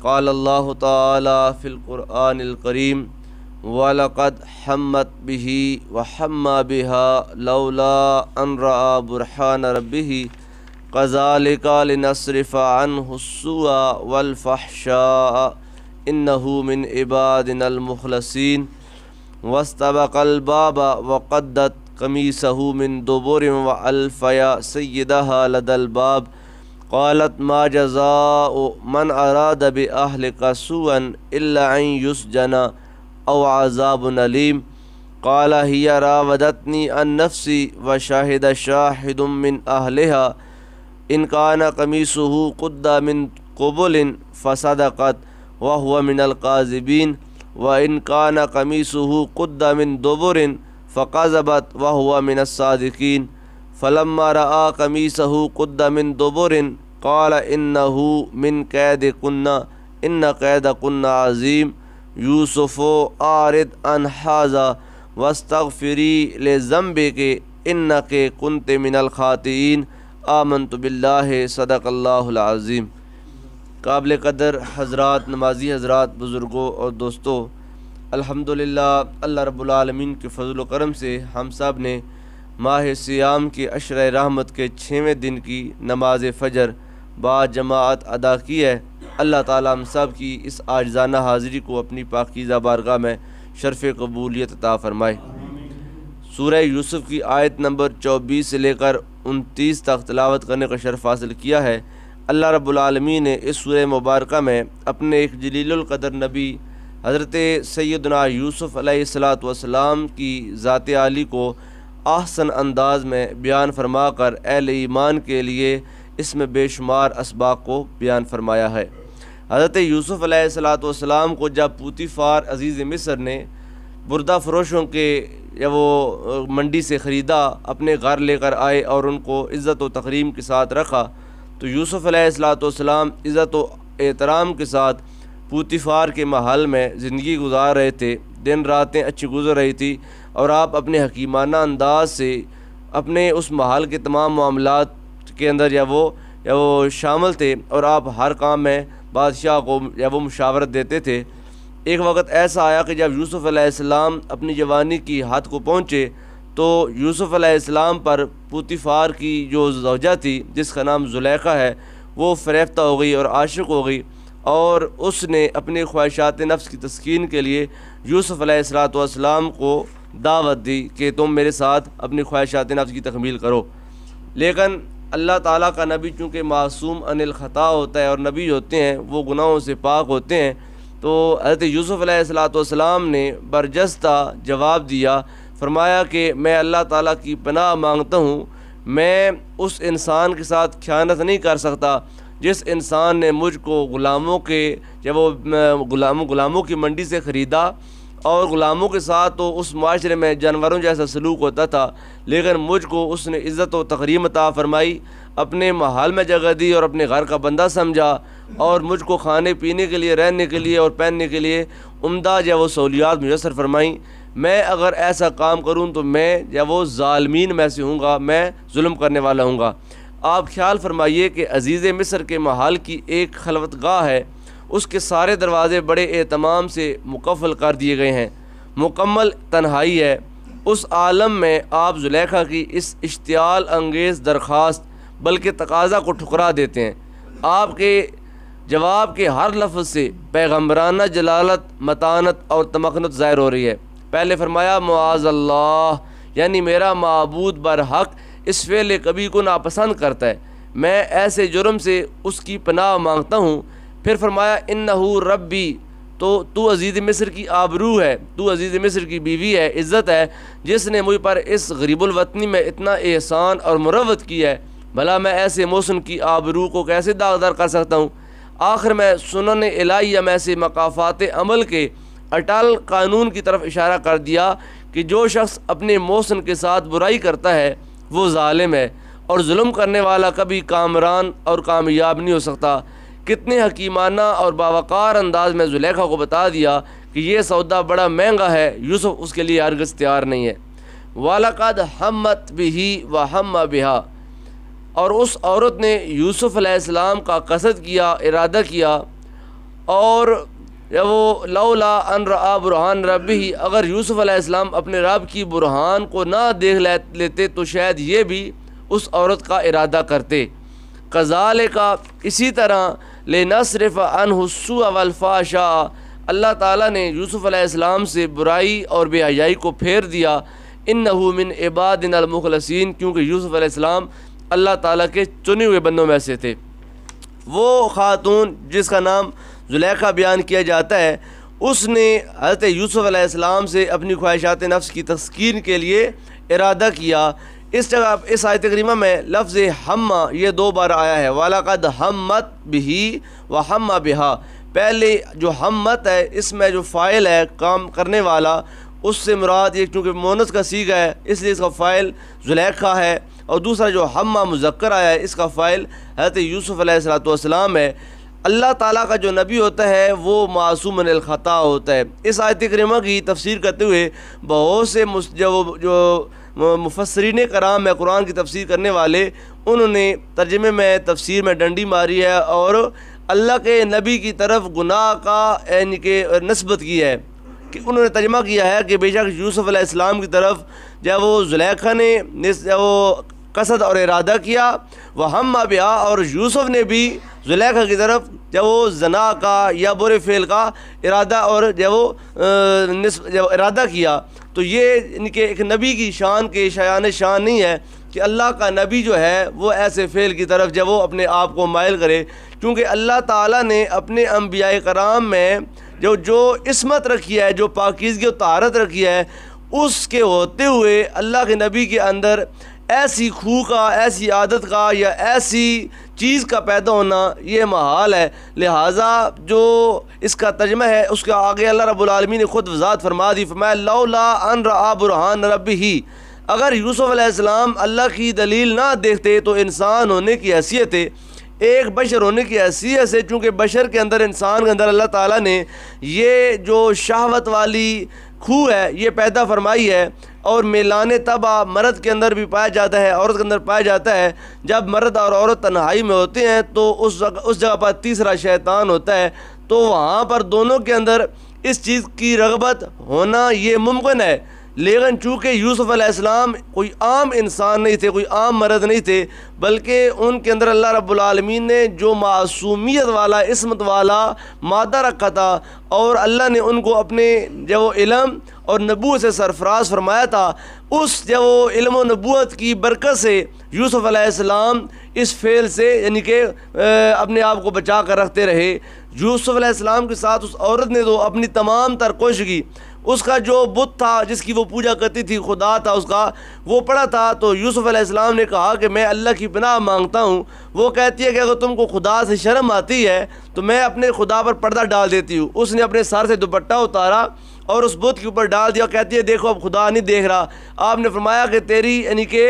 क़ाल अल्लाहु तआला फ़िल क़ुरआनिल करीम वलक़द हम्मत बिही व हम्मा बिहा लौला अन रआ बुरहान रब्बिही कज़ालिका लिनस्रिफ़ अन्हु स्सूअ वल फ़हशा इन्नहु मिन इबादिनल मुख़लसीन वस्तबक़ल बाबा वक़द्दत कमीसहु मिन दुबुरिन व अल्फ़या सय्यदहा लदल बाब क़ालत मा जज़ाउ मन अराद बि अहलिका सुअन इल्ला अन युस्जना औ अज़ाबुन अलीम। क़ाल हिया रावदतनी अन नफ्सी व शाहिद शाहिदुम मिन अहलिहा इन कान कमीसुहु क़ुद्दा मिन क़ुबुलिन फ़सदक़त व हुवा मिनल काज़िबीन व इन कान कमीसुहु क़ुद्दा मिन दुबुरिन फ़क़ज़बत व हुवा मिनस सादिक़ीन। फ़लम्मा रआ कमीसहु क़ुद्दा मिन दुबुरिन क़ाल इन्नहु मिन कैदिकुन्ना इन्न कैदकुन्ना अज़ीम यूसुफ़ु आरिद अन हाज़ा वस्तग़फ़िरी लिज़म्बिकी इन्नकी कुन्ति मिनल ख़ातिईन आमन्तु बिल्लाहि सदक़ल्लाहुल अज़ीम। काबिल क़दर हज़रात, नमाज़ी हज़रात, बुज़ुर्गों और दोस्तों, अल्हम्दुलिल्लाह अल्लाह रब्बुल आलमीन के फ़ज़ल व करम से हम सब ने माह सियाम के अशर रहमत के 6वें दिन की नमाज फ़जर बाद जमाअत अदा की है। अल्लाह ताला हम सब की इस आजिज़ाना हाज़िरी को अपनी पाकीज़ा बारगाह में शर्फ़ कबूलियत अता फ़रमाए। सूरह यूसुफ़ की आयत नंबर 24 से लेकर 29 तक तिलावत करने का शर्फ़ हासिल किया है। अल्लाह रब्बुल आलमीन ने इस सूरह मुबारका में अपने एक जलीलुल क़दर नबी हज़रत सैयदना यूसुफ़ अलैहिस्सलातु वस्सलाम की ज़ात आली को आहसन अंदाज में बयान फरमा कर अहले ईमान के लिए इसमें बेशुमार असबाब को बयान फरमाया है। हज़रत यूसुफ़ अलैहिस्सलातु वस्सलाम को जब पूतीफ़ार अज़ीज़ मिस्र ने बुर्दा फ़रोशों के या वो मंडी से ख़रीदा, अपने घर लेकर आए और उनको इज़्ज़त व तकरीम के साथ रखा, तो यूसुफ़ अलैहिस्सलातु वस्सलाम इज़्ज़त व एहतराम के साथ पूतीफ़ार के महल में ज़िंदगी गुजार रहे थे। दिन रातें अच्छी गुजर रही थी और आप अपने हकीमाना अंदाज से अपने उस महल के तमाम मामलात के अंदर या वो शामिल थे और आप हर काम में बादशाह को या वो मुशावरत देते थे। एक वक्त ऐसा आया कि जब यूसुफ़ अलैहिस्सलाम अपनी जवानी की हद को पहुँचे तो यूसुफ़ अलैहिस्सलाम पर पूतीफ़ार की जो ज़ौजा थी, जिसका नाम ज़ुलैखा है, वो फ़रेफ्ता हो गई और आशिक़ हो गई और उसने अपनी ख्वाहिशात नफ्स की तस्कीन के लिए यूसुफ़ अलैहिस्सलातु वस्सलाम को दावत दी कि तुम मेरे साथ अपनी ख्वाहिशात नफ्स की तकमील करो। लेकिन अल्लाह ताला का नबी चूँकि मासूम अनिल ख़ता होता है और नबी होते हैं वो गुनाहों से पाक होते हैं, तो हज़रत यूसुफ़ अलैहिस्सलातु वस्सलाम ने बरजस्ता जवाब दिया, फरमाया कि मैं अल्लाह ताला की पनाह मांगता हूँ, मैं उस इंसान के साथ ख़यानत नहीं कर सकता जिस इंसान ने मुझको ग़ुलामों के या वो ग़ुलामों की मंडी से ख़रीदा और ग़ुलामों के साथ तो उस माशरे में जानवरों जैसा सलूक होता था, लेकिन मुझको उसने इज़्ज़त व तकरीम अता फ़रमाई, अपने महल में जगह दी और अपने घर का बंदा समझा और मुझको खाने पीने के लिए, रहने के लिए और पहनने के लिए उम्दा या वो सहूलियात मुयस्सर फरमाई। मैं अगर ऐसा काम करूँ तो मैं या वो ज़ालिमीन में से हूँगा, मैं जुल्म करने वाला हूँगा। आप ख्याल फरमाइए कि अज़ीज़ मिस्र के महल की एक खलवतगाह है, उसके सारे दरवाज़े बड़े एहतमाम से मुकफ़ल कर दिए गए हैं, मुकम्मल तन्हाई है। उस आलम में आप ज़ुलैखा की इस इश्तियाल अंगेज़ दरख्वास्त बल्कि तकाज़ा को ठुकरा देते हैं। आपके जवाब के हर लफ्ज़ से पैगम्बराना जलालत, मतानत और तमक्कुनत ज़ाहिर हो रही है। पहले फरमाया मुआज़ल्लाह, यानी मेरा माबूद बरहक़ इस फ़ेल कभी को नापसंद करता है, मैं ऐसे जुर्म से उसकी पनाह मांगता हूँ। फिर फरमाया इन्नहु रब्बी, तो तू अज़ीज़ मिस्र की आबरू है, तू अज़ीज़ मिस्र की बीवी है, इज़्ज़त है, जिसने मुझ पर इस गरीबुल वतनी में इतना एहसान और मुरव्वत किया है, भला मैं ऐसे मौसम की आबरू को कैसे दागदार कर सकता हूँ। आखिर में सुनन इलाहिया में से मकाफ़ात अमल के अटल कानून की तरफ इशारा कर दिया कि जो शख्स अपने मौसम के साथ बुराई करता है वो ज़ालिम है और जुल्म करने वाला कभी कामरान और कामयाब नहीं हो सकता। कितने हकीमाना और बावकार अंदाज में ज़ुलैखा को बता दिया कि ये सौदा बड़ा महंगा है, यूसुफ उसके लिए हरगिज़ तैयार नहीं है। वलक़द हम्मत बिही व हम्मा बिहा, और उस औरत ने यूसुफ अलैहिस्सलाम का कसद किया, इरादा किया और जब वो लौला अन रआ बुरहान रब्बी, अगर यूसुफ़ अलैहिस्सलाम अपने रब की बुरहान को ना देख लेते तो शायद ये भी उस औरत का इरादा करते। कज़ालिका, इसी तरह लिनस्रिफ़ अन्हु सुअ वल फ़ाशा, अल्लाह ताला ने यूसुफ़ अलैहिस्सलाम से बुराई और बेहयाई को फेर दिया। इन्नहु मिन इबादिनल मुखलसीन, क्योंकि यूसुफ़ अलैहिस्सलाम अल्लाह ताला के चुने हुए बंदों में से थे। वो खातून जिसका नाम ज़ुलेखा बयान किया जाता है, उसने हज़रत यूसुफ़ अलैहिस्सलाम से अपनी ख्वाहिशात नफ्स की तस्कीन के लिए इरादा किया। इस जगह इस आयत करीमा में लफ्ज़ हम्मा ये 2 बार आया है। वलक़द हम्मत बिही व हम्मा बिहा, पहले जो हम्मत है इसमें जो फ़ाइल है काम करने वाला, उससे मुराद ये चूँकि मोनस का सीगा है इसलिए इसका फ़ाइल ज़ुलेखा है, और दूसरा जो हम्मा मुज़क्कर आया है इसका फ़ाइल हज़रत यूसुफ़ अलैहिस्सलाम है। अल्लाह ताला का जो नबी होता है वो मासूम अनिल ख़ता होता है। इस आयत करीमा की तफसीर करते हुए बहुत से जो मुफस्सिरीन कराम है कुरान की तफसीर करने वाले, उन्होंने तर्जुमे में तफसीर में डंडी मारी है और अल्लाह के नबी की तरफ गुनाह का यानी कि नस्बत की है कि उन्होंने तर्जुमा किया है कि बेशक यूसुफ़ अलैहिस्सलाम की तरफ जब वो ज़ुलेखा ने जब वो कसद और इरादा किया, वह हम बिहा, और यूसुफ़ ने भी ज़ुलेखा की तरफ जब वो जना का या बुरे फ़ेल का इरादा और जब वो इरादा किया, तो ये इनके एक नबी की शान के शान नहीं है कि अल्लाह का नबी जो है वो ऐसे फ़ेल की तरफ जब वो अपने आप को माइल करे, क्योंकि अल्लाह ताला ने अपने अंबियाए कराम में जो इस्मत रखी है, जो पाकीज़गी और ताहरत रखी है, उसके होते हुए अल्लाह के नबी के अंदर ऐसी खूह का, ऐसी आदत का या ऐसी चीज़ का पैदा होना ये महाल है। लिहाजा जो इसका तर्जुमा है उसके आगे अल्लाह रब्बुल आलमीन ने ख़ुद वज़ाहत फरमा दी, फरमाया लौला अन रआ बुरहान रब्बिही, अगर यूसुफ़ अलैहिस्सलाम अल्लाह की दलील ना देखते तो इंसान होने की हैसियत है, एक बशर होने की हैसियत से, चूँकि बशर के अंदर, इंसान के अंदर अल्लाह ताला ने ये जो शहवत वाली खूह है ये पैदा फरमाई है, और मेलाने तबा मर्द के अंदर भी पाया जाता है, औरत के अंदर पाया जाता है। जब मर्द और औरत तन्हाई में होते हैं तो उस जगह पर तीसरा शैतान होता है, तो वहाँ पर दोनों के अंदर इस चीज़ की रग़बत होना ये मुमकिन है। लेकिन चूँकि यूसुफ़ अलैहिस्सलाम कोई आम इंसान नहीं थे, कोई आम मर्द नहीं थे, बल्कि उनके अंदर अल्लाह रब्बुल आलमीन ने जो मासूमियत वाला, इस्मत वाला मादा रखा था, और अल्लाह ने उनको अपने जब वो इल्म और नबूवत से सरफराज फरमाया था, उस जब वो इल्म और नबूवत की बरकत से यूसुफ़ अलैहिस्सलाम इस फ़ेल से यानी कि अपने आप को बचा कर रखते रहे। यूसुफ़ अलैहिस्सलाम के साथ उस औरत ने तो अपनी तमाम तर कोशिश की, उसका जो बुत था जिसकी वो पूजा करती थी, खुदा था उसका, वो पड़ा था, तो यूसुफ़ अलैहिस्सलाम ने कहा कि मैं अल्लाह की पनाह मांगता हूँ। वो कहती है कि अगर तुमको खुदा से शर्म आती है तो मैं अपने खुदा पर पर्दा डाल देती हूँ। उसने अपने सर से दुपट्टा उतारा और उस बुत के ऊपर डाल दिया। कहती है देखो अब खुदा नहीं देख रहा। आपने फरमाया कि तेरी यानी कि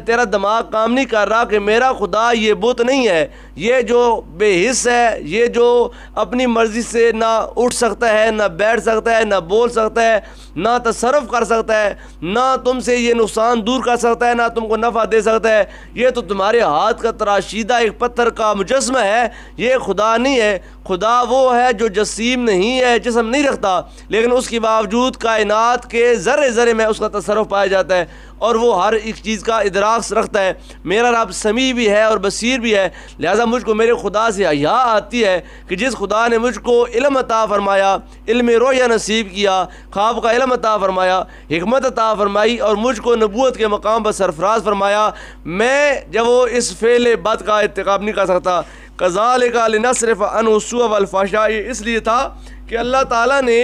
तेरा दिमाग काम नहीं कर रहा कि मेरा खुदा ये बुत नहीं है, ये जो बेहिस है, ये जो अपनी मर्ज़ी से ना उठ सकता है, ना बैठ सकता है, ना बोल सकता है, ना तसर्रुफ़ कर सकता है, ना तुमसे ये नुकसान दूर कर सकता है, ना तुमको नफ़ा दे सकता है, ये तो तुम्हारे हाथ का तराशीदा एक पत्थर का मुजस्मा है, ये खुदा नहीं है। खुदा वो है जो जसीम नहीं है, जिस्म नहीं रखता, लेकिन उसके बावजूद कायनात के ज़र्रे ज़र्रे में उसका तसर्रुफ़ पाया जाता है और वो हर एक चीज़ का इदराक रखता है। मेरा रब समी भी है और बसीर भी है। लिहाजा मुझको मेरे खुदा से हया आती है कि जिस खुदा ने मुझको इल्म अता फरमाया, इल्म रोया नसीब किया, ख्वाब का इल्म अता फरमाया, हिकमत अता फरमाई और मुझको नबूवत के मकाम पर सरफराज फरमाया, मैं जब वो इस फ़ेल बद का इत्तिकाब नहीं कर सकता। कज़ालिका लिनस्रिफ़ अन्हु सुअ वल फ़हशा, ये इसलिए था कि अल्लाह ताला ने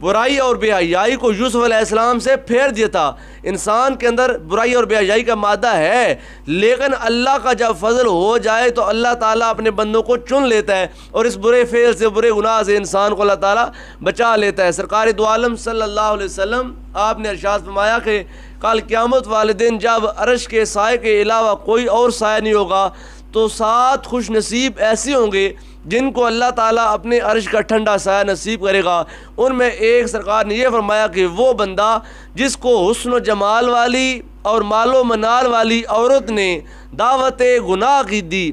बुराई और बेहयाई को यूसुफ़ अलैहिस्सलाम से फेर दिया था। इंसान के अंदर बुराई और बेहयाई का मादा है, लेकिन अल्लाह का जब फजल हो जाए तो अल्लाह ताला अपने बंदों को चुन लेता है और इस बुरे फेल से, बुरे गुनाह से इंसान को अल्लाह ताला बचा लेता है। सरकार दो आलम सल्लल्लाहु अलैहि वसल्लम आपने इरशाद फरमाया कि कल क़यामत वाले दिन जब अर्श के साए के अलावा कोई और साया नहीं होगा तो 7 खुश नसीब ऐसे होंगे जिनको अल्लाह ताला अपने अर्श का ठंडा साया नसीब करेगा। उनमें एक सरकार ने यह फरमाया कि वो बंदा जिसको हुस्न व जमाल वाली और मालो मनाल वाली औरत ने दावत गुनाह की दी,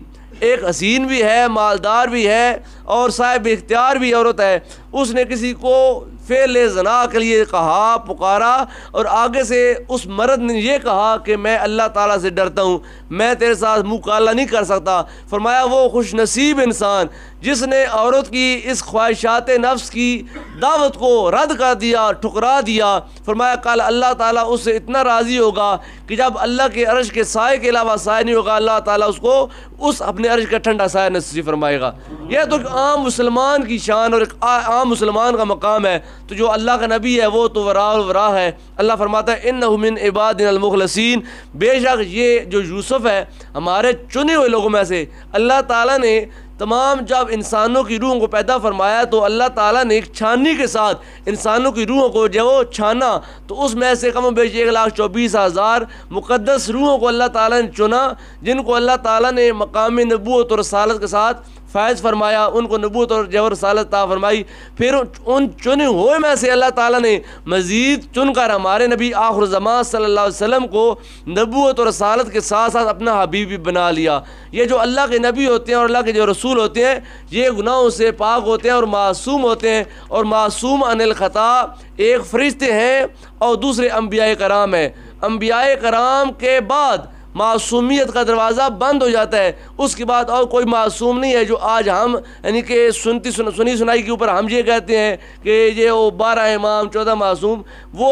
एक हसीन भी है, मालदार भी है और साहिब इख्तियार भी औरत है, उसने किसी को फ़ेल ज़ना के लिए कहा, पुकारा, और आगे से उस मर्द ने ये कहा कि मैं अल्लाह ताला से डरता हूँ, मैं तेरे साथ मुँह काला नहीं कर सकता। फरमाया वो खुशनसीब इंसान जिसने औरत की इस ख्वाहिशात नफ्स की दावत को रद्द कर दिया, ठुकरा दिया। फरमाया कल अल्लाह ताला उससे इतना राज़ी होगा कि जब अल्लाह के अर्श के साए के अलावा साए नहीं होगा, अल्लाह ताला उसको उस अपने अर्श का ठंडा साया नसीब फरमाएगा। यह तो एक आम मुसलमान की शान और एक आम मुसलमान का मकाम है। तो जो अल्लाह का नबी है वो तो वरा है। अल्लाह फरमाता है इन्नहु मिन इबादिनल मुखलसीन, बेशक ये जो यूसुफ है हमारे चुने हुए लोगों में से। अल्लाह ताला ने तमाम जब इंसानों की रूहों को पैदा फरमाया तो अल्लाह ताला ने एक छाननी के साथ इंसानों की रूहों को जब वो छाना तो उसमें से कम बेश 1,24,000 मुक़द्दस रूहों को अल्लाह ताला ने चुना, जिनको अल्लाह ताला ने मकाम नबूवत और रसालत के साथ फ़ैज़ फरमाया, उनको नबूवत और जब रसालत ता फरमाई। फिर उन चुने हुए में से अल्लाह ताला ने मज़ीद चुनकर हमारे नबी आखिर ज़मान सल्लल्लाहु अलैहि वसल्लम को नबूवत और रसालत के साथ साथ अपना हबीब भी बना लिया। ये जो अल्लाह के नबी होते हैं और अल्लाह के जो रसूल होते हैं ये गुनाहों से पाक होते हैं और मासूम होते हैं, और मासूम अनिल ख़ता एक फ़रिश्ते हैं और दूसरे अम्बिया कराम हैं। अम्बिया कराम के बाद मासूमियत का दरवाज़ा बंद हो जाता है, उसके बाद और कोई मासूम नहीं है। जो आज हम यानी कि सुनी सुनाई के ऊपर हम ये कहते हैं कि ये वो 12 इमाम 14 मासूम, वो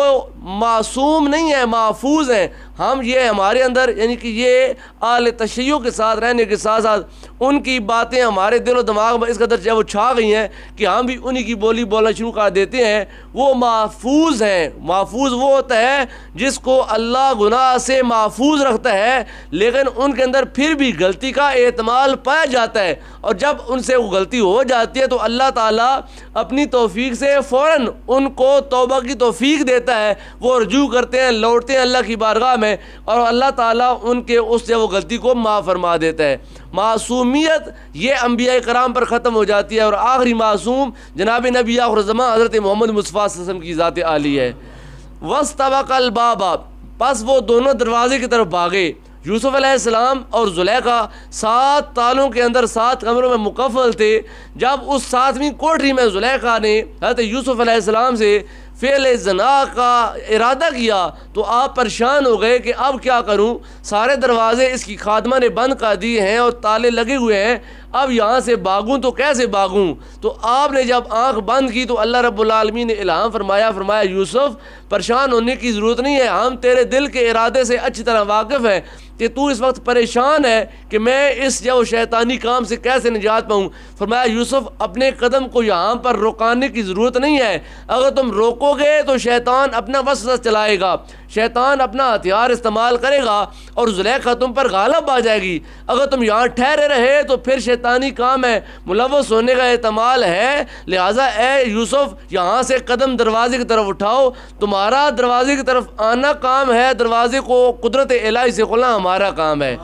मासूम नहीं है, महफूज हैं हम। ये हमारे अंदर यानी कि ये आल तशय्युअ के साथ रहने के साथ साथ उनकी बातें हमारे दिल और दिमाग में इस कदर जब वो छा गई हैं कि हम भी उन्हीं की बोली बोलना शुरू कर देते हैं। वो महफूज हैं। महफूज वो होता है जिसको अल्लाह गुनाह से महफूज रखता है, लेकिन उनके अंदर फिर भी गलती का एहतमाल पाया जाता है, और जब उनसे वो गलती हो जाती है तो अल्लाह ताला अपनी तौफीक से फ़ौरन उनको तौबा की तौफीक देता है। वो रुजू करते हैं, लौटते हैं अल्लाह की बारगाह में, और अल्लाह ताला उनके उस वो गलती को माफ़ फरमा देता है। मासूमियत ये अम्बिया कराम पर ख़त्म हो जाती है, और आखिरी मासूम जनाब नबी आखिर ज़मान हज़रत मोहम्मद मुस्तफ़ा सल्लल्लाहु अलैहि वसल्लम की ज़ात आली है। वस्तबक़ल बाबा, बस वो दोनों दरवाजे की तरफ भागे। यूसुफ अलैहिस्सलाम और ज़ुलेखा 7 तालों के अंदर 7 कमरों में मुकफ़ल थे। जब उस 7वीं कोठरी में ज़ुलेखा ने हज़रत यूसुफ अलैहिस्सलाम से फ़ेल ज़ना का इरादा किया तो आप परेशान हो गए कि अब क्या करूं। सारे दरवाज़े इसकी खादमा ने बंद कर दिए हैं और ताले लगे हुए हैं, अब यहाँ से भागूं तो कैसे भागूं। तो आपने जब आंख बंद की तो अल्लाह रब्बुल आलमीन ने इल्हाम फरमाया यूसुफ परेशान होने की ज़रूरत नहीं है, हम तेरे दिल के इरादे से अच्छी तरह वाकिफ़ हैं कि तू इस वक्त परेशान है कि मैं इस जो शैतानी काम से कैसे निजात पाऊँ। फरमाया यूसुफ अपने कदम को यहाँ पर रुकाने की ज़रूरत नहीं है, अगर तुम रोकोगे तो शैतान अपना वसवसा चलाएगा, शैतान अपना हथियार इस्तेमाल करेगा और ज़ुलेखा तुम पर गालिब आ जाएगी। अगर तुम यहाँ ठहरे रहे तो फिर शैतानी काम है, मुलव्वस होने का एहतमाल है। लिहाजा ए यूसुफ यहाँ से कदम दरवाजे की तरफ उठाओ, तुम्हारा दरवाजे की तरफ आना काम है, दरवाजे को कुदरत इलाही से खुलना हमारा काम है।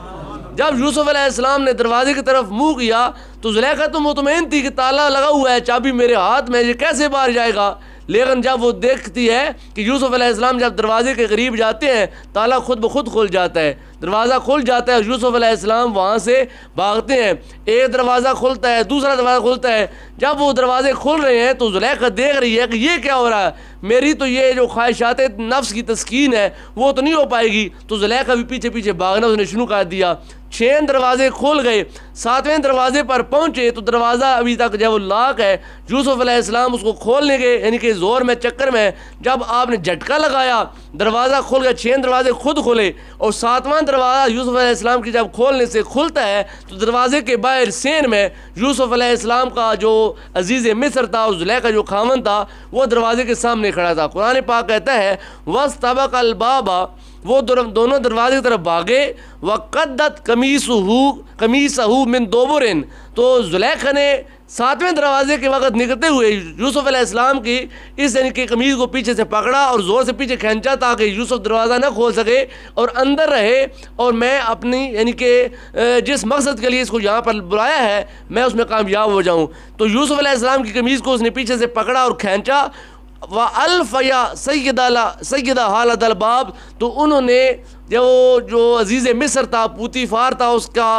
जब यूसुफ अलैहिस्सलाम ने दरवाजे की तरफ मुँह किया तो ज़ुलेखा तो मुतमईन थी कि ताला लगा हुआ है, चाबी मेरे हाथ में, ये कैसे बाहर जाएगा। लेकिन जब वो देखती है कि यूसुफ अलैहिस्सलाम जब दरवाजे के करीब जाते हैं ताला खुद ब खुद खुल जाता है, दरवाज़ा खुल जाता है, यूसुफ अलैहिस्सलाम वहाँ से भागते हैं। एक दरवाज़ा खुलता है, दूसरा दरवाज़ा खुलता है। जब वो दरवाजे खुल रहे हैं तो ज़ुलेखा देख रही है कि ये क्या हो रहा है, मेरी तो ये जो ख्वाहिशात नफ्स की तस्कीन है वो तो नहीं हो पाएगी। तो ज़ुलेखा भी पीछे पीछे भागना उसने शुरू कर दिया। 6 दरवाजे खुल गए, 7वें दरवाजे पर पहुँचे तो दरवाज़ा अभी तक जब वो लॉक है। यूसुफ अलैहिस्सलाम उसको खोलने के यानी कि ज़ोर में चक्कर में जब आपने झटका लगाया दरवाज़ा खुल गया, 6 दरवाजे खुद खुले, और 7वां दरवाज़ा यूसुफ अलैहिस्सलाम की जब खोलने से खुलता है तो दरवाजे के बाहर सेन में यूसुफ अलैहिस्सलाम का जो अजीज़ मिस्र था, उस ज़ुलेखा जो खामन था, वो दरवाजे के सामने खड़ा था। कुरान पाक कहता है वस्तबक़ल बाबा, वो दोनों दरवाजे की तरफ भागे। वक़द्दत कमीसहू मिन दुबुरिन, तो ज़ुलेखा ने 7वें दरवाजे के वक़्त निकलते हुए यूसुफ अलैहिस्सलाम की इस यानी कि कमीज़ को पीछे से पकड़ा और ज़ोर से पीछे खींचा ताकि यूसुफ दरवाज़ा ना खोल सके और अंदर रहे, और मैं अपनी यानी कि जिस मकसद के लिए इसको यहाँ पर बुलाया है मैं उसमें कामयाब हो जाऊँ। तो यूसुफ अलैहिस्सलाम की कमीज़ को उसने पीछे से पकड़ा और खींचा। व अल्फ़या सैयदा हालतल बाब, तो उन्होंने जो अजीज़ मिस्र था, पूतीफार था, उसका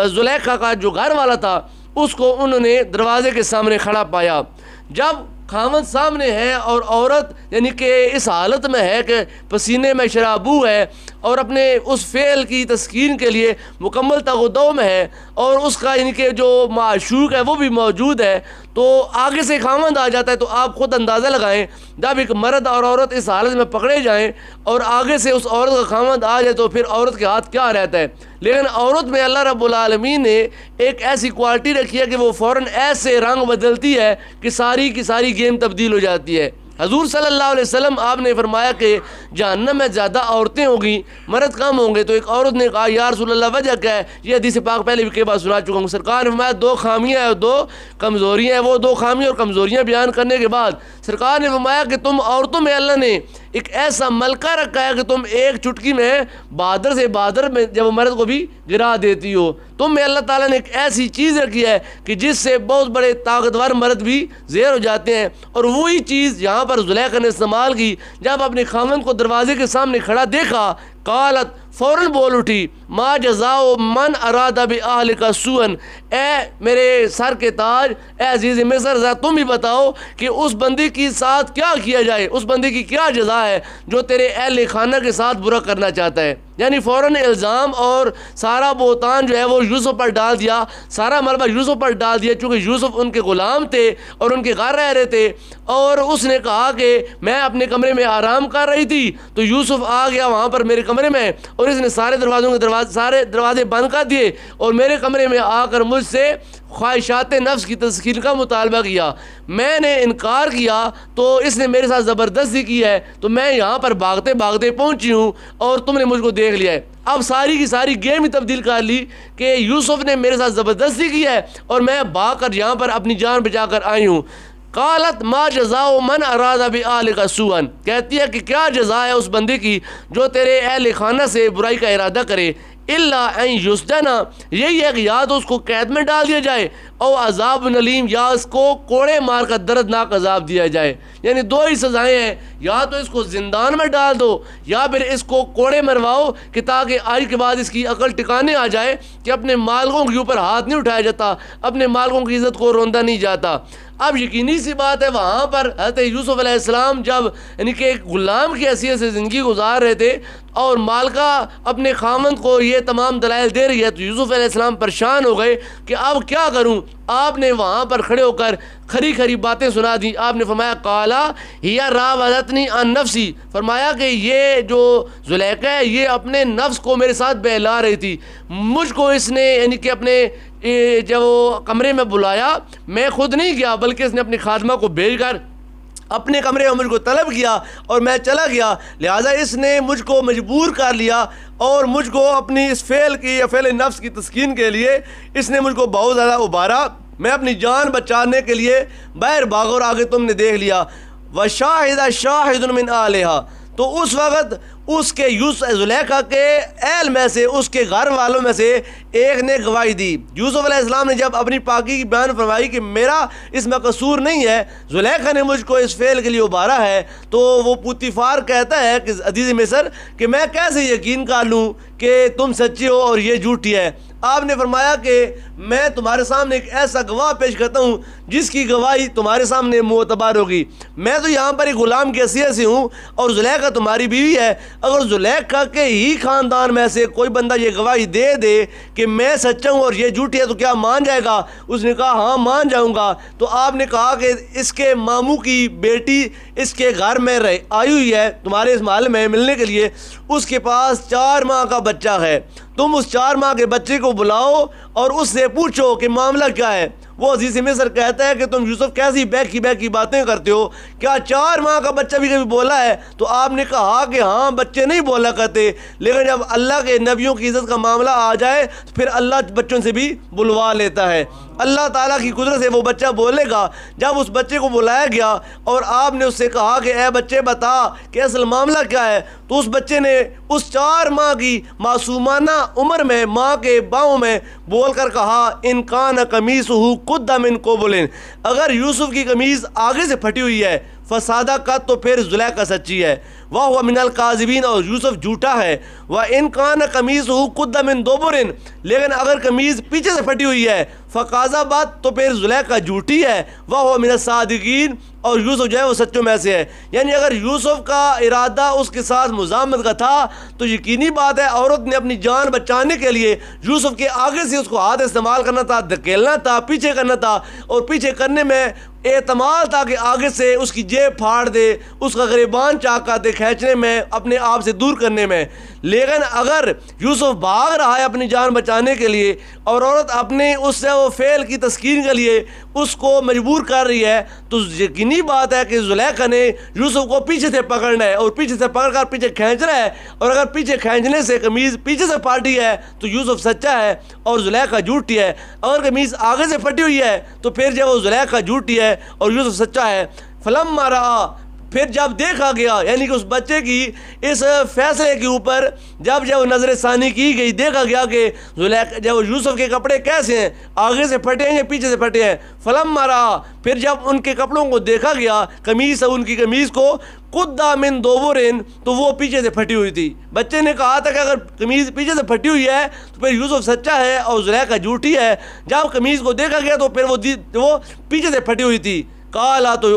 ज़ुलेखा का जो घर वाला था, उसको उन्होंने दरवाजे के सामने खड़ा पाया। जब खामद सामने है और औरत यानी कि इस हालत में है कि पसीने में शराबू है और अपने उस फ़ेल की तस्कीन के लिए मुकम्मल तगदो में है और उसका यानी कि जो माशूक है वो भी मौजूद है, तो आगे से खामद आ जाता है। तो आप ख़ुद अंदाज़ा लगाएं, जब एक मर्द और औरत इस हालत में पकड़े जाएं और आगे से उस औरत का खामद आ जाए तो फिर औरत के हाथ क्या रहता है। लेकिन औरत में अल्लाह रब्बुल आलमीन ने एक ऐसी क्वालिटी रखी है कि वो फ़ौरन ऐसे रंग बदलती है कि सारी की सारी गेम तब्दील हो जाती है। हजूर सल्लल्लाहु अलैहि वसल्लम आपने फरमाया कि जहन्नम में ज़्यादा औरतें होंगी, मर्द कम होंगे। तो एक औरत ने कहा या रसूल अल्लाह वजह क्या है? ये हदीस पाक पहले भी कई बार सुना चुका हूँ। सरकार ने फरमाया दो खामियाँ हैं और दो कमज़ोरियाँ हैं। वो दो खामियाँ और कमज़ोरियाँ बयान करने के बाद सरकार ने फरमाया कि तुम औरतों में अल्लाह ने एक ऐसा मलका रखा है कि तुम एक चुटकी में बहादुर से बहादुर में जब मर्द को भी गिरा देती हो। तुम में अल्लाह ताला ने एक ऐसी चीज़ रखी है कि जिससे बहुत बड़े ताकतवर मर्द भी ज़ेर हो जाते हैं। और वही चीज़ यहाँ पर ज़ुलैखा ने इस्तेमाल की। जब अपने खामन को दरवाजे के सामने खड़ा देखा, कालत फ़ौरन बोल उठी मा जज़ाओ मन अरादा बि अहलिका सुअन, ए मेरे सर के ताज, ए अजीज़ मिस्र, ज़रा तुम ही बताओ कि उस बंदी के साथ क्या किया जाए, उस बंदी की क्या जज़ा है जो तेरे अहल खाना के साथ बुरा करना चाहता है। यानी फ़ौरन इल्ज़ाम और सारा बोतान जो है वो यूसुफ पर डाल दिया, सारा मलबा यूसुफ पर डाल दिया, चूँकि यूसुफ उनके ग़ुलाम थे और उनके घर रह रहे थे। और उसने कहा कि मैं अपने कमरे में आराम कर रही थी तो यूसुफ आ गया वहाँ पर मेरे कमरे में और इसने सारे दरवाजे बंद कर दिए और मेरे कमरे में आकर मुझसे ख्वाहिशात नफ्स की तस्कीर का मुतालबा किया। मैंने इनकार किया तो इसने मेरे साथ ज़बरदस्ती की है, तो मैं यहाँ पर भागते भागते पहुँची हूँ और तुमने मुझको देख लिया है। अब सारी की सारी गेम ही तब्दील कर ली कि यूसुफ ने मेरे साथ ज़बरदस्ती की है और मैं भाग कर यहाँ पर अपनी जान बचा कर आई हूँ। कालत मा जज़ाओ मन अरादा बि अहलिका सुअन, कहती है कि क्या जज़ा है उस बंदे की जो तेरे अहल खाना से बुराई का इरादा करे। इल्ला अन युस्जना, यही है कि या तो उसको कैद में डाल दिया जाए और अजाब नलीम, या इसको कोड़े मार कर दर्दनाक अजाब दिया जाए। यानी दो ही सज़ाएँ हैं, या तो इसको ज़िंदान में डाल दो या फिर इसको कोड़े मरवाओ कि ताकि आज के बाद इसकी अकल टिकाने आ जाए कि अपने मालिकों के ऊपर हाथ नहीं उठाया जाता, अपने मालिकों की इज़्ज़त को रोंदा नहीं जाता। अब यकीनी सी बात है वहाँ पर हज़रत यूसुफ अलैहिस्सलाम जब यानी कि एक ग़ुलाम की हैसियत से ज़िंदगी गुजार रहे थे और मालका अपने खामन को ये तमाम दलाइल दे रही है, तो यूसुफ अलैहिस्सलाम परेशान हो गए कि अब क्या करूँ। आपने वहाँ पर खड़े होकर खरी खरी बातें सुना दी। आपने फरमाया काला हिया रावदतनी अन नफ्सी, फरमाया कि ये जो ज़ुलैखा है ये अपने नफ्स को मेरे साथ बहला रही थी। मुझको इसने यानी कि अपने जब वो कमरे में बुलाया, मैं खुद नहीं गया बल्कि इसने अपनी खादमा को भेजकर अपने कमरे में मुझको तलब किया और मैं चला गया। लिहाजा इसने मुझको मजबूर कर लिया और मुझको अपनी इस फ़ेल की या फ़ेल नफ्स की तस्कीन के लिए इसने मुझको बहुत ज़्यादा उबारा। मैं अपनी जान बचाने के लिए बाहर भागा और आगे तुमने देख लिया। व शाहिदा शाहिदुन मिन आलिहा, तो उस वक़्त उसके ज़ुलैखा के एल में से, उसके घर वालों में से एक ने गवाही दी। यूसुफ अलैहिस्सलाम ने जब अपनी पाकी की बयान फरमाई कि मेरा इसमें कसूर नहीं है, ज़ुलैखा ने मुझको इस फ़ेल के लिए उबारा है, तो वो पुतिफार कहता है कि अजीज़ मिस्र कि मैं कैसे यकीन कर लूँ कि तुम सच्ची हो और ये झूठी है। आपने फरमाया कि मैं तुम्हारे सामने एक ऐसा गवाह पेश करता हूँ जिसकी गवाही तुम्हारे सामने मोतबर होगी। मैं तो यहाँ पर एक ग़ुलाम की हैसियत से हूँ और ज़ुलैखा तुम्हारी बीवी है। अगर ज़ुलैखा के ही ख़ानदान में से कोई बंदा ये गवाही दे दे कि मैं सच्चा हूँ और ये झूठी है तो क्या मान जाएगा? उसने कहा हाँ मान जाऊँगा। तो आपने कहा कि इसके मामू की बेटी इसके घर में आई हुई है तुम्हारे इस महल में मिलने के लिए, उसके पास 4 माह का बच्चा है। तुम उस 4 माह के बच्चे को बुलाओ और उससे पूछो कि मामला क्या है। वो अजीज़ मिस्र कहता है कि तुम यूसुफ कैसी बैकी बातें करते हो, क्या 4 माह का बच्चा भी कभी बोला है? तो आपने कहा कि हाँ बच्चे नहीं बोला करते, लेकिन जब अल्लाह के नबियों की इज़्ज़त का मामला आ जाए तो फिर अल्लाह बच्चों से भी बुलवा लेता है। अल्लाह ताला की कुदरत से वो बच्चा बोलेगा। जब उस बच्चे को बुलाया गया और आपने उससे कहा कि ए बच्चे बता कि असल मामला क्या है, तो उस बच्चे ने उस 4 माह की मासूमाना उम्र में माँ के बाहों में बोल कर कहा इनकान कमीस हु कुद्दा मिन कोबुलिन, अगर यूसुफ की कमीज़ आगे से फटी हुई है, फसादा का, तो फिर जुलैखा सच्ची है। वह हुआ मिनल काज़िबीन, और यूसुफ झूठा है। वह इन कान कमीज़ हु कुद्दा मिन दोबुरिन, लेकिन अगर कमीज़ पीछे से फटी हुई है, फ़काज़ाबाद, तो फिर जुलैखा झूठी है। वह हुआ मिनल सादिकीन, और यूसुफ जो है वो सच्चों में से है। यानी अगर यूसुफ का इरादा उसके साथ मुज़ामत का था, तो यकीनी बात है औरत ने अपनी जान बचाने के लिए यूसुफ के आगे से उसको हाथ इस्तेमाल करना था, धकेलना था, पीछे करना था, और पीछे करने में एहतमाल था कि आगे से उसकी जेब फाड़ दे, उसका गिरबान चाका दे, खींचने में, अपने आप से दूर करने में। लेकिन अगर यूसुफ भाग रहा है अपनी जान बचाने के लिए, और औरत अपने उससे वो फेल की तस्कीन के लिए उसको मजबूर कर रही है, तो यकीनी बात है कि जुलैखा ने यूसुफ को पीछे से पकड़ना है, और पीछे से पकड़ कर पीछे खींचना है। और अगर पीछे खींचने से कमीज़ पीछे से फाटी है, तो यूसुफ सच्चा है और जुलैखा झूठी है। अगर कमीज़ आगे से फटी हुई है, तो फिर जब वो जुलैखा झूठी है और यूसुफ सच्चा है। फलम्मा रआ, फिर जब देखा गया, यानी कि उस बच्चे की इस फैसले के ऊपर जब नज़र सानी की गई, देखा गया कि जुलैखा, जब यूसुफ के कपड़े कैसे हैं, आगे से फटे हैं या पीछे से फटे हैं। फलम्मा रआ, फिर जब उनके कपड़ों को देखा गया, कमीज़ से, उनकी कमीज़ को, कुद्दा मिन दोबुरिन, तो वो पीछे से फटी हुई थी। बच्चे ने कहा था कि अगर कमीज़ पीछे से फटी हुई है, तो फिर यूसुफ सच्चा है और जुलैखा झूठी है। जब कमीज़ को देखा गया, तो फिर वो पीछे से फटी हुई थी। काला, तो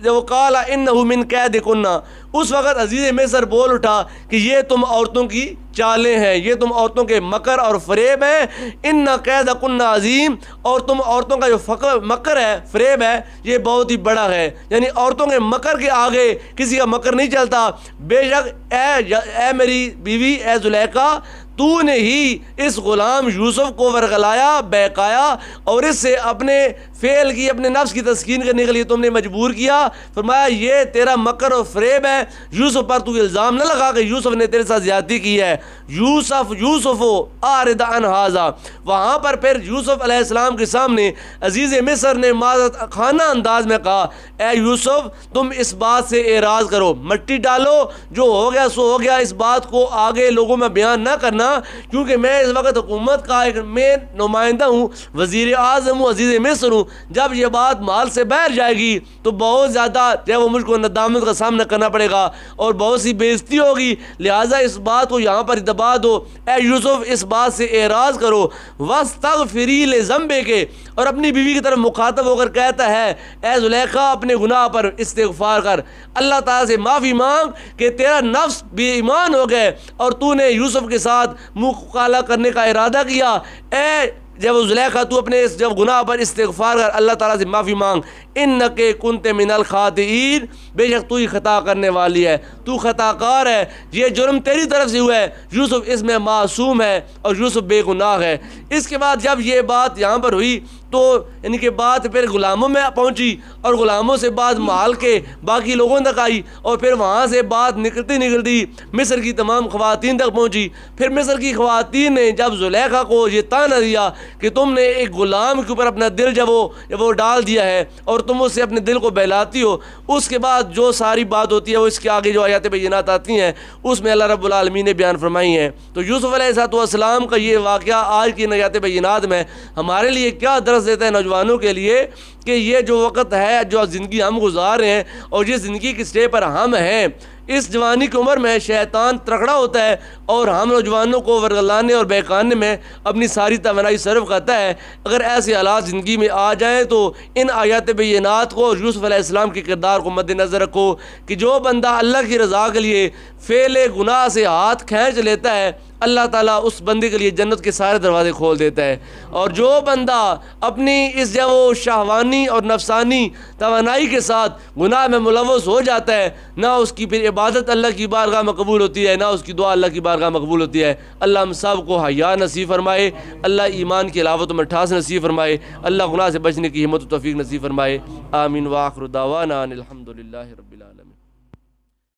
जब वो काला इन्नहु मिन कैदिकुन्ना, उस वक़्त अजीज़ मिस्र बोल उठा कि ये तुम औरतों की चालें हैं, ये तुम औरतों के मकर और फ़रेब हैं। इन्ना कैदकुन्ना अजीम, और तुम औरतों का जो मकर है, फ़रेब है, ये बहुत ही बड़ा है। यानी औरतों के मकर के आगे किसी का मकर नहीं चलता। बेशक ए मेरी बीवी, ए जुलैखा, तूने ही इस ग़ुलाम यूसुफ को वरगलाया, बहकाया, और इससे अपने फ़ेल की, अपने नफ्स की तस्कीन करने के लिए तुमने मजबूर किया। फरमाया ये तेरा मकर और फ़रेब है। यूसुफ पर तू इल्ज़ाम न लगा कि यूसुफ ने तेरे साथ ज़्यादती की है। यूसुफ आरिद अन हाज़ा, वहाँ पर फिर यूसुफ अलैहिस्सलाम के सामने अजीज़ मिस्र ने माज़रत खाना अंदाज में कहा, ए यूसुफ, तुम इस बात से एराज़ करो, मट्टी डालो, जो हो गया सो हो गया। इस बात को आगे लोगों में बयान न करना, क्योंकि मैं इस वक्त हुकूमत का एक मैं नुमाइंदा हूँ, वज़ीर आज़म हूँ, अजीज़ मिस्र हूँ। जब ये बात माल से बाहर जाएगी, तो बहुत ज़्यादा जब वो मुझको नदामत का सामना करना पड़ेगा और बहुत सी बेइज्जती होगी। लिहाजा इस बात को यहाँ पर दबा दो। ए यूसुफ, इस बात से एराज़ करो। वस्तग़फ़िरी लिज़ंबे के, और अपनी बीवी की तरफ मुखातब होकर कहता है, ए ज़ुलैखा, अपने गुनाह पर इस्तिग़फ़ार कर, अल्लाह ताला से माफ़ी मांग कि तेरा नफ्स बेईमान हो गए और तूने यूसुफ के साथ मुँह काला करने का इरादा किया। ए जब ज़ुलैखा, तू अपने इस जब गुनाह पर इस्तिग़फ़ार कर, अल्लाह ताला से माफ़ी मांग। इन्नके कुन्ते मिनल खातिईन, बेशक तू ही खता करने वाली है, तू खताकार है, ये जुर्म तेरी तरफ से हुआ है। यूसुफ इसमें मासूम है और यूसुफ बेगुनाह है। इसके बाद जब ये बात यहाँ पर हुई, तो इनके बात फिर ग़ुलामों में पहुँची, और ग़ुलामों से बात महल के बाकी लोगों तक आई, और फिर वहाँ से बात निकलती निकलती मिस्र की तमाम ख़वातीन तक पहुँची। फिर मिस्र की ख़वातीन ने जब ज़ुलैखा को ये ताना दिया कि तुमने एक ग़ुलाम के ऊपर अपना दिल जब वो डाल दिया है और तुम उससे अपने दिल को बहलाती हो, उसके बाद जो सारी बात होती है वो इसके आगे जो आयत बय्यिनात आती हैं उसमें अल्लाह रब्बुल आलमीन ने बयान फरमाई हैं। तो यूसुफ अलैहिस्सलाम का ये वाक़या आज की आयत बय्यिनात में हमारे लिए क्या दर्स देता है, नौजवानों के लिए, कि ये जो वक़्त है, जो ज़िंदगी हम गुजार रहे हैं और जिस ज़िंदगी की स्टेज पर हम हैं, इस जवानी की उम्र में शैतान तगड़ा होता है और हम नौजवानों को वरगलाने और बहकाने में अपनी सारी तवानाई सर्फ करता है। अगर ऐसे हालात ज़िंदगी में आ जाएँ, तो इन आयत बय्यिनात को और यूसुफ अलैहिस्सलाम के किरदार को मद्देनज़र रखो कि जो बंदा अल्लाह की रज़ा के लिए फ़ेले गुनाह से हाथ खींच लेता है, अल्लाह ताला उस बंदे के लिए जन्नत के सारे दरवाज़े खोल देता है। और जो बंदा अपनी इस जब वो शाहवानी और नफसानी तवानाई के साथ गुनाह में मुलव्वस हो जाता है, ना उसकी फिर इबादत अल्लाह की बारगाह में कबूल होती है, ना उसकी दुआ अल्लाह की बारगाह में कबूल होती है। अल्लाह हम सब को हया नसीब फरमाए, अल्लाह ईमान की अलावत में ठास नसीब फरमाए, अल्लाह गुनाह से बचने की हिम्मत और तौफीक नसीब फरमाए। आमीन व आखिर दावाना अनिल हम्दुलिल्लाहि रब्बिल आलमीन।